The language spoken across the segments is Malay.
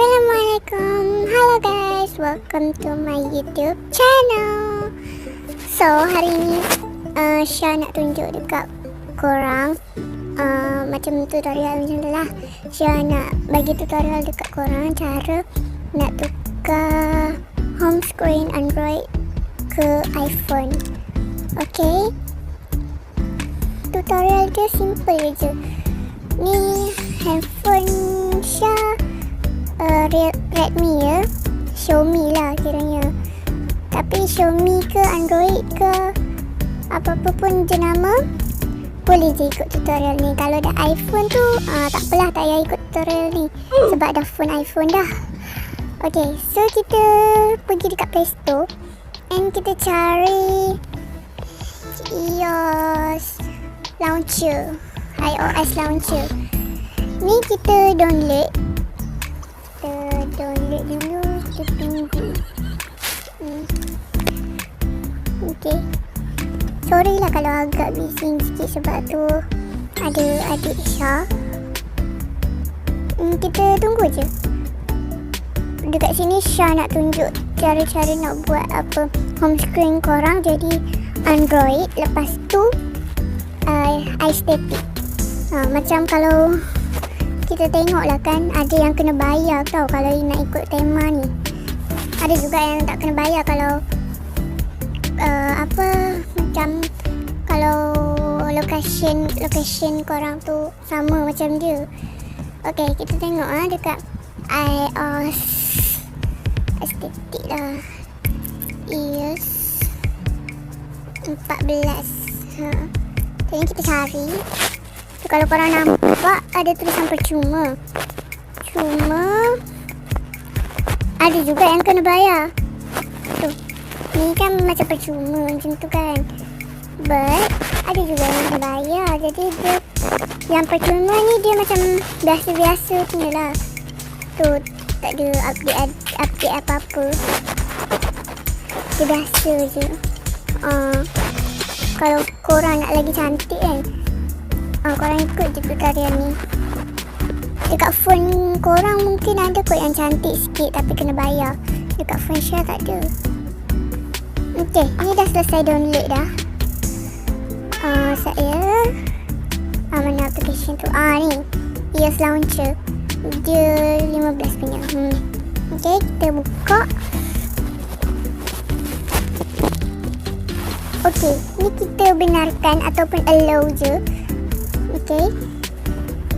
Assalamualaikum. Hello guys, welcome to my YouTube channel. So hari ni Syah nak tunjuk dekat korang macam tutorial macam tu lah. Syah nak bagi tutorial dekat korang cara nak tukar Homescreen Android ke iPhone. Okay, tutorial dia simple je. Ni handphone Syah Redmi ya, Xiaomi lah kiranya. Tapi Xiaomi ke Android ke apa-apa pun jenama, boleh je ikut tutorial ni. Kalau dah iPhone tu tak apalah, tak payah ikut tutorial ni sebab dah phone iPhone dah. Okay, so kita pergi dekat Play Store and kita cari iOS Launcher, iOS Launcher. Ni kita download dulu, kita tunggu. Okay, sorry lah kalau agak bising sikit sebab tu ada adik Syah. Kita tunggu je. Dekat sini Syah nak tunjuk cara-cara nak buat apa homescreen korang jadi Android. Lepas tu aesthetic. Macam kalau kita tengok lah kan, ada yang kena bayar tau kalau nak ikut tema ni. Ada juga yang tak kena bayar kalau macam kalau location korang tu sama macam dia. Okay, kita tengok dekat iOS estetik lah, iOS 14. Jadi kita cari. Kalau korang nampak ada tulisan percuma. Ada juga yang kena bayar. Tuh, ni kan macam percuma macam tu kan. But ada juga yang kena bayar. Jadi dia yang percuma ni dia macam biasa-biasa punya lah. Tuh, tak ada update apa-apa. Dia biasa je. Kalau korang nak lagi cantik kan, korang ikut je tutorial ni. Dekat phone korang mungkin ada kot yang cantik sikit tapi kena bayar. Dekat phone Syah tak ada. Okay, ni dah selesai download dah. Saya mana application tu? Ni iOS Launcher. Dia 15 punya. Okay, kita buka. Okay, ni kita benarkan ataupun allow je. Okay,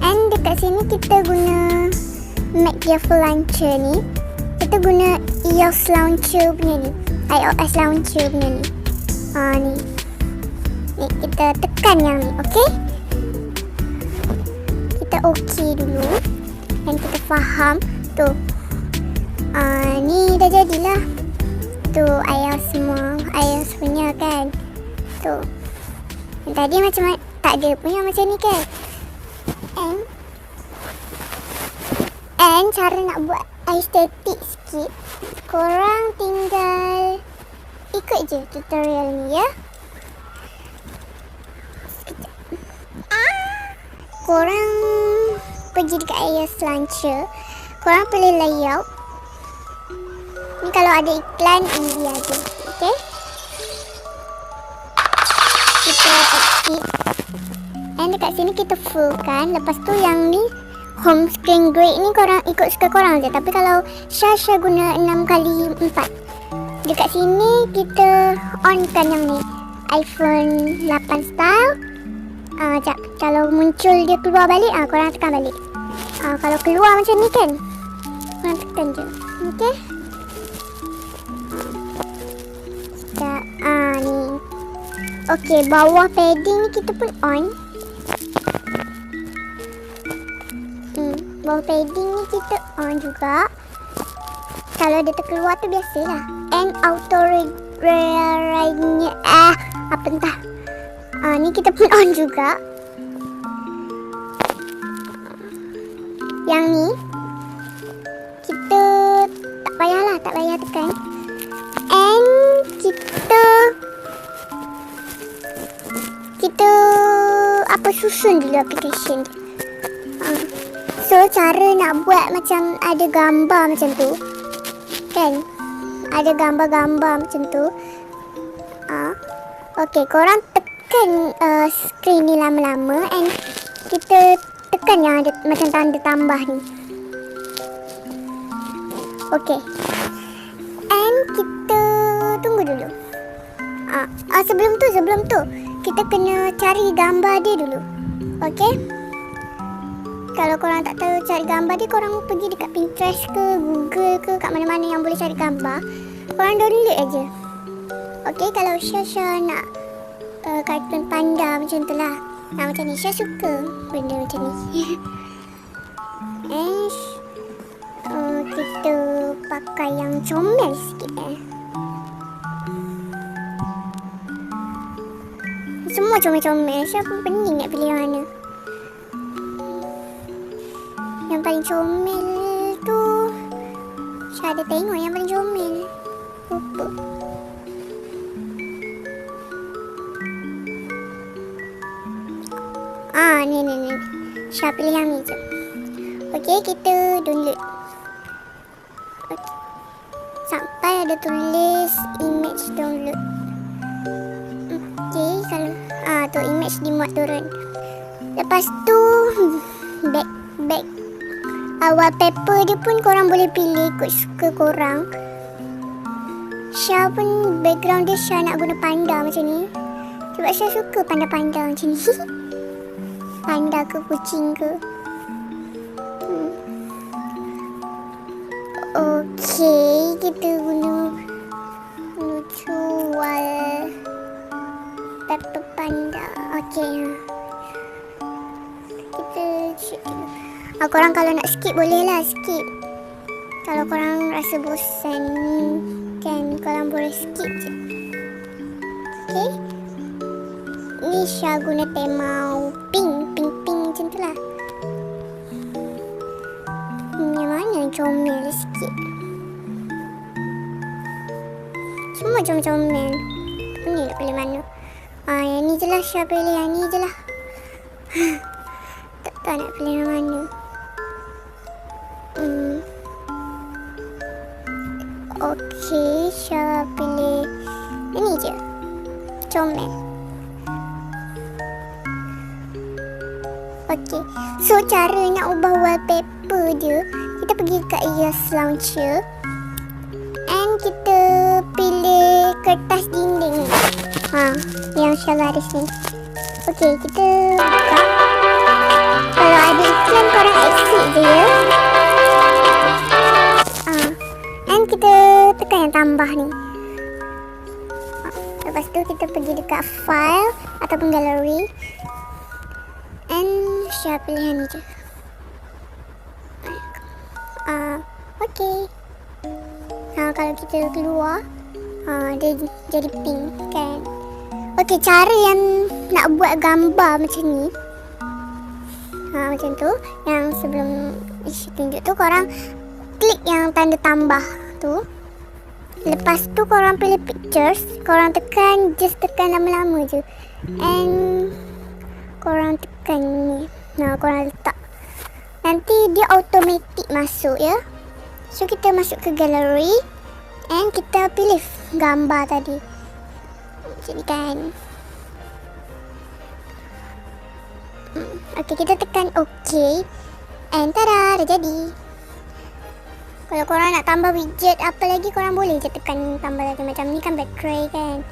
and dekat sini kita guna Mac Default Launcher ni. Kita guna iOS Launcher punya ni, iOS Launcher punya ni. Ni kita tekan yang ni. Okay, kita okay dulu dan kita faham tu. Ni dah jadilah tu iOS semua, iOS punya kan. Tu yang tadi macam tak ada punya macam ni kan. And cara nak buat estetik sikit, korang tinggal ikut je tutorial ni ya. Sekejap. Korang pergi dekat iOS Launcher, korang pilih layout. Ni kalau ada iklan ini aja. Okay, kita edit. And dekat sini kita full kan. Lepas tu yang ni homescreen grade ni korang ikut suka korang je. Tapi kalau Syah guna 6x4. Dekat sini kita on kan yang ni iPhone 8 style. Sekejap, kalau muncul dia keluar balik, korang tekan balik. Kalau keluar macam ni kan, korang tekan je. Okay, sekejap. Ni okay, bawah padding ni kita pun on. Bawah padding ni kita on juga. Kalau dia terkeluar tu biasalah. And auto rewrite-nya apa entah. Ni kita pun on juga. Yang ni kita tak payah tekan. And kita susun dulu application. So cara nak buat macam ada gambar macam tu kan, ada gambar-gambar macam tu. Okay, korang tekan screen ni lama-lama and kita tekan yang ada macam tanda tambah ni. Okay, and kita tunggu dulu. Sebelum tu kita kena cari gambar dia dulu. Okay, kalau korang tak tahu cari gambar dia, korang pergi dekat Pinterest ke Google ke, kat mana-mana yang boleh cari gambar, korang download aje. Okay, kalau Syah nak kartun panda macam tu lah. Macam ni, Syah suka benda macam ni. And kita pakai yang comel sikit Semua comel-comel. Syah pun pening nak pilih yang mana. Yang paling comel tu Syah ada tengok yang paling comel. Lupa. Ni. Syah pilih yang ni je. Okay, kita download. Okay. Sampai ada tulis image download. Okay, kalau tu image dimuat turun. Lepas tu back wallpaper dia pun korang boleh pilih ikut suka korang. Syah pun background dia Syah nak guna panda macam ni. Sebab Syah suka panda-panda macam ni. Panda ke kucing ke. Okay, kita guna lucu wallpaper panda. Okay, kita check dulu. Korang kalau nak skip boleh lah skip. Kalau korang rasa bosan kan, korang boleh skip je. Okay, ni Syah guna tema pink macam tu lah. Yang mana yang comel sikit? Semua comel-comel. Ni nak pilih mana? Yang ni je lah Syah pilih, yang ni je lah. Tak tahu nak pilih yang mana. Okay, Syah pilih ini je, comel. Okay, so cara nak ubah wallpaper dia, kita pergi ke IOS Launcer and kita pilih kertas dinding yang Syah garis ni. Okay, kita buka. Kalau ada iklan korang exit je ya. And kita tekan yang tambah ni. Lepas tu kita pergi dekat file ataupun gallery and Syah pilih yang ni je. Okay. Kalau kita keluar dia jadi pink kan. Okay, cara yang nak buat gambar macam ni, macam tu, yang sebelum Syah tunjuk tu, korang klik yang tanda tambah tu. Lepas tu korang pilih pictures, korang tekan, just tekan lama-lama je and korang tekan ni. Korang letak, nanti dia automatic masuk ya. So kita masuk ke gallery and kita pilih gambar tadi. Jadi kan. Okay, kita tekan OK and tada, dah jadi. Kalau korang nak tambah widget apa lagi, korang boleh je tekan tambah lagi. Macam ni kan background kan.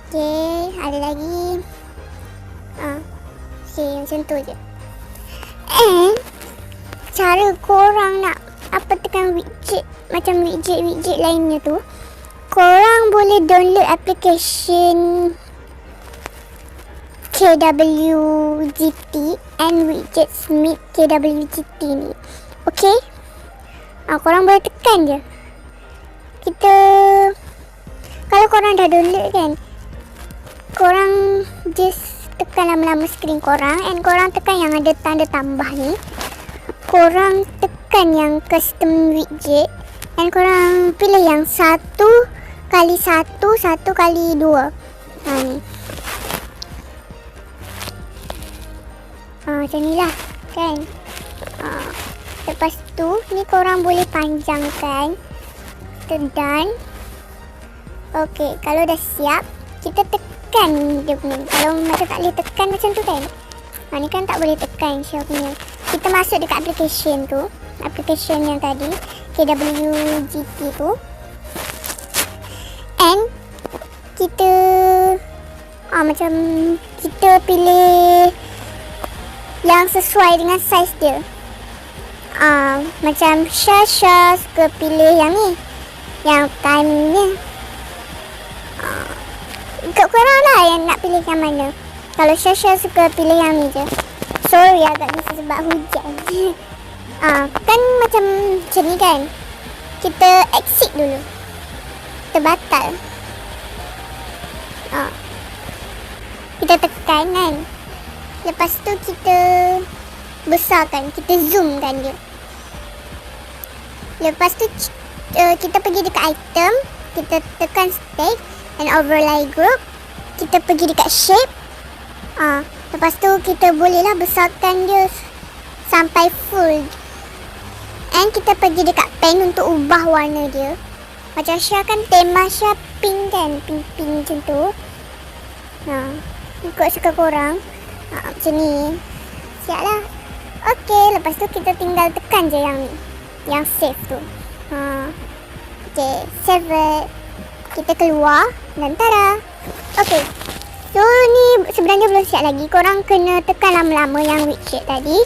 Okay, ada lagi. Okay, macam tu je. And cara korang nak tekan widget, macam widget lainnya tu, korang boleh download aplikasi KWGT and Widgetsmith KWGT ni. Okay, korang boleh tekan je. Kalau korang dah download kan, korang just tekan lama-lama screen korang and korang tekan yang ada tanda tambah ni. Korang tekan yang custom widget and korang pilih yang 1x1, 1x2 ni. Macam ni lah kan. Lepas tu ni korang boleh panjangkan. Kita done. Okey, kalau dah siap, kita tekan dia punya. Kalau macam tak boleh tekan macam tu kan. Ni kan tak boleh tekan Syah punya. Kita masuk dekat application tu. Application yang tadi, KWGT tu. And kita macam kita pilih yang sesuai dengan saiz dia. Macam Syah suka pilih yang ni, yang time ni. Ikut korang lah yang nak pilih yang mana. Kalau Syah suka pilih yang ni je. Sorry agaknya sebab hujan. Kan macam ni kan. Kita exit dulu. Kita batal. Kita tekan kan. Lepas tu kita besarkan, kita zoomkan dia. Lepas tu kita pergi dekat item, kita tekan stage and overlay group. Kita pergi dekat shape. Lepas tu kita bolehlah besarkan dia sampai full. And kita pergi dekat pen untuk ubah warna dia. Macam Syah kan tema Syah pink kan, pink macam tu. Ikut suka korang. Macam ni. Siap lah. Okay, lepas tu kita tinggal tekan je yang ni, yang save tu. Okay, save it. Kita keluar dan tada. Okay, so ni sebenarnya belum siap lagi. Korang kena tekan lama-lama yang widget tadi.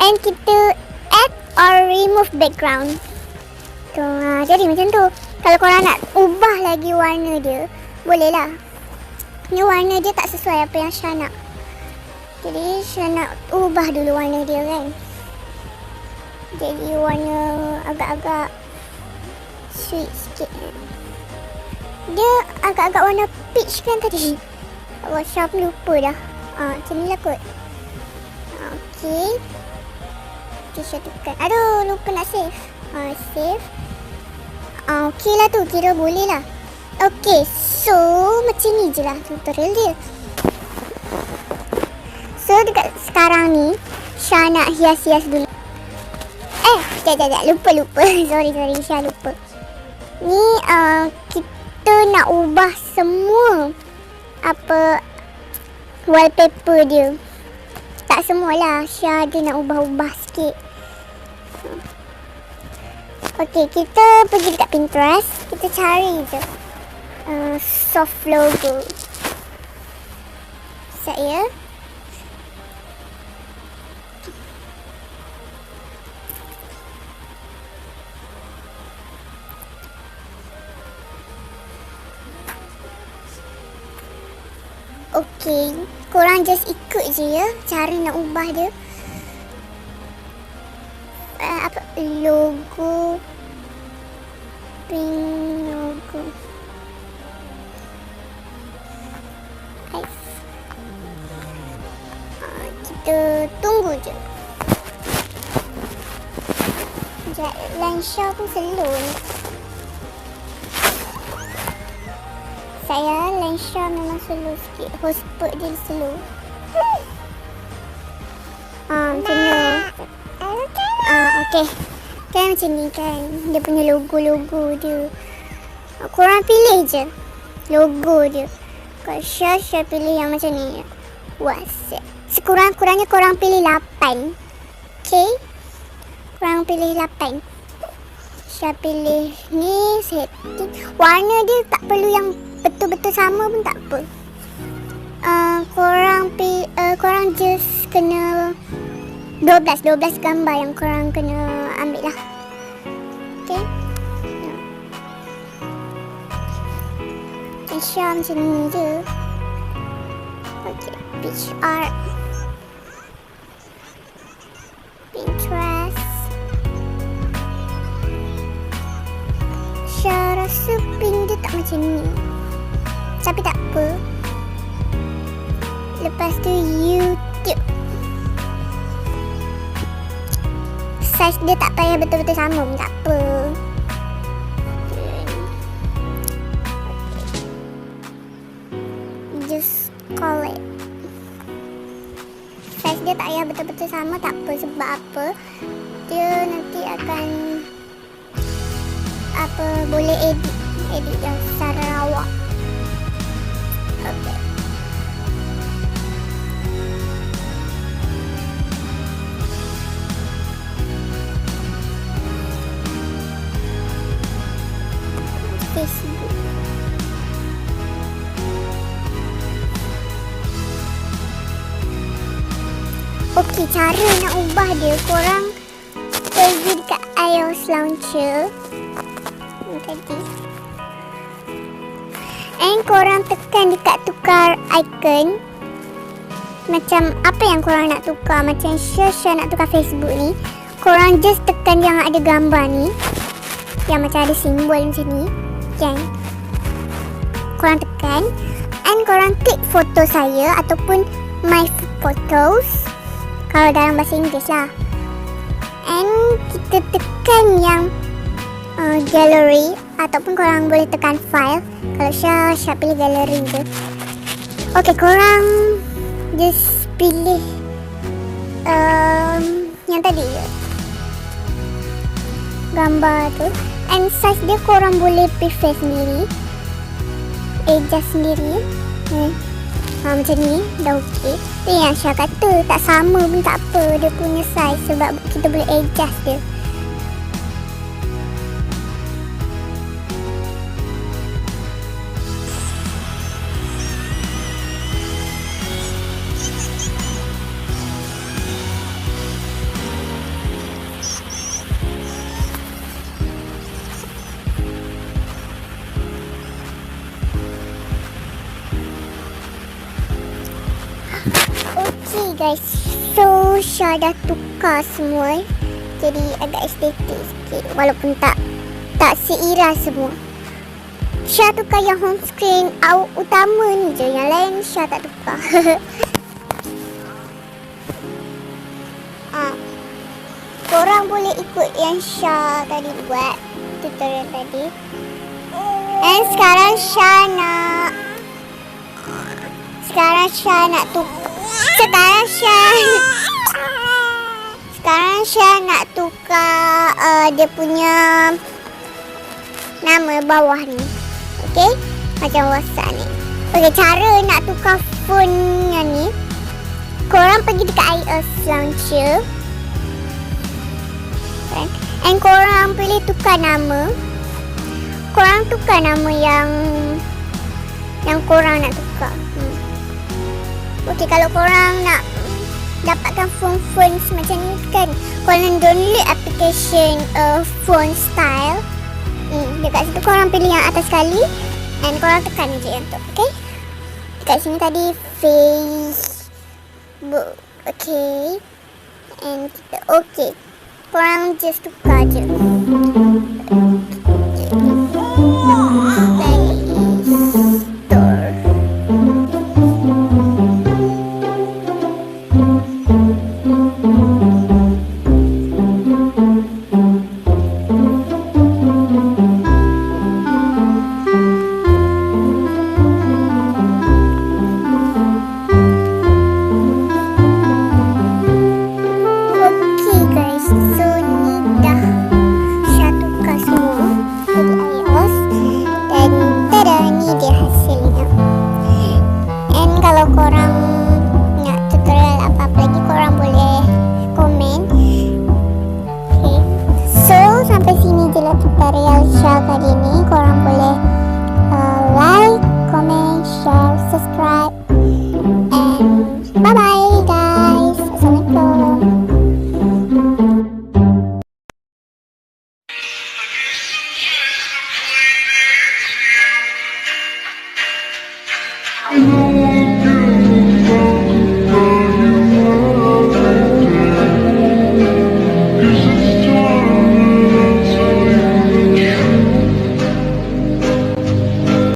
And kita add or remove background tu. Jadi macam tu. Kalau korang nak ubah lagi warna dia, boleh lah. Ni warna dia tak sesuai apa yang Syah nak. Jadi Syah nak ubah dulu warna dia kan. Jadi warna agak-agak sweet sikit. Dia agak-agak warna peach kan tadi. Syah pun lupa dah. Macam ni lah kot. Okay. Okay, Syah tekan. Aduh, lupa nak save. Save. Okay lah tu, kira boleh lah. Okay, so macam ni je lah tutorial dia. So dekat sekarang ni Syah nak hias-hias dulu. Sekejap, lupa. Sorry, Syah lupa. Ni kita nak ubah semua apa wallpaper dia. Tak semualah, Syah ada nak ubah-ubah sikit. Okay, kita pergi dekat Pinterest. Kita cari je soft logo. Saya okay, korang just ikut je ya cara nak ubah dia. Apa logo, print logo. Kita tunggu je. Lansha pun slow ni. Saya Lansha memang slow sikit. Hotspot dia slow. Macam ni. Okay. Kan macam ni kan. Dia punya logo-logo dia. Korang pilih je logo dia. Kalau Syah pilih yang macam ni. WhatsApp. Sekurang-kurangnya korang pilih 8. Okay. Korang pilih 8. Syah pilih ni setting. Warna dia tak perlu yang betul-betul sama pun tak apa. Korang just kena 12 gambar yang korang kena ambil lah. Okay. Syah macam ni je. Okay. Beach art. Pinterest. Syah rasa pink dia tak macam ni. Tapi tak apa. Lepas tu YouTube. Size dia tak payah betul-betul sama pun tak apa. Just call it. Size dia tak payah betul-betul sama, tak apa. Sebab apa? Dia nanti akan boleh edit yang secara rawak. Okay. Facebook. Okey, cara nak ubah dia, korang pergi dekat iOS Launcher tadi, and korang tekan dekat tukar icon. Macam apa yang korang nak tukar, macam share nak tukar Facebook ni, korang just tekan yang ada gambar ni, yang macam ada simbol macam ni, yang korang tekan, and korang klik foto saya ataupun my photos kalau dalam bahasa Inggeris lah, and kita tekan yang gallery ataupun korang boleh tekan file. Kalau Syah pilih gallery je. Okay, korang just pilih yang tadi je, gambar tu, and size dia korang boleh prefer sendiri, adjust sendiri. Macam ni dah okey. Yang Syah kata tak sama pun tak apa, dia punya size, sebab kita boleh adjust dia. Okay guys, so Syah dah tukar semua, jadi agak estetik sikit, walaupun tak seiras semua. Syah tukar yang home screen utama ni je, yang lain Syah tak tukar. Korang boleh ikut yang Syah tadi buat, tutorial tadi. Dan sekarang Syah nak tukar. Sekarang Syah nak tukar dia punya nama bawah ni. Okay, macam WhatsApp ni. Okay, cara nak tukar font yang ni, korang pergi dekat iOS Launcher, and korang pilih tukar nama. Korang tukar nama yang korang nak tukar. Okay, kalau korang nak dapatkan font semacam ni kan, korang download aplikasi font style. Dekat situ korang pilih yang atas sekali, and korang tekan je untuk. Okay, dekat sini tadi Facebook. Okay, and kita okay, korang just tukar je.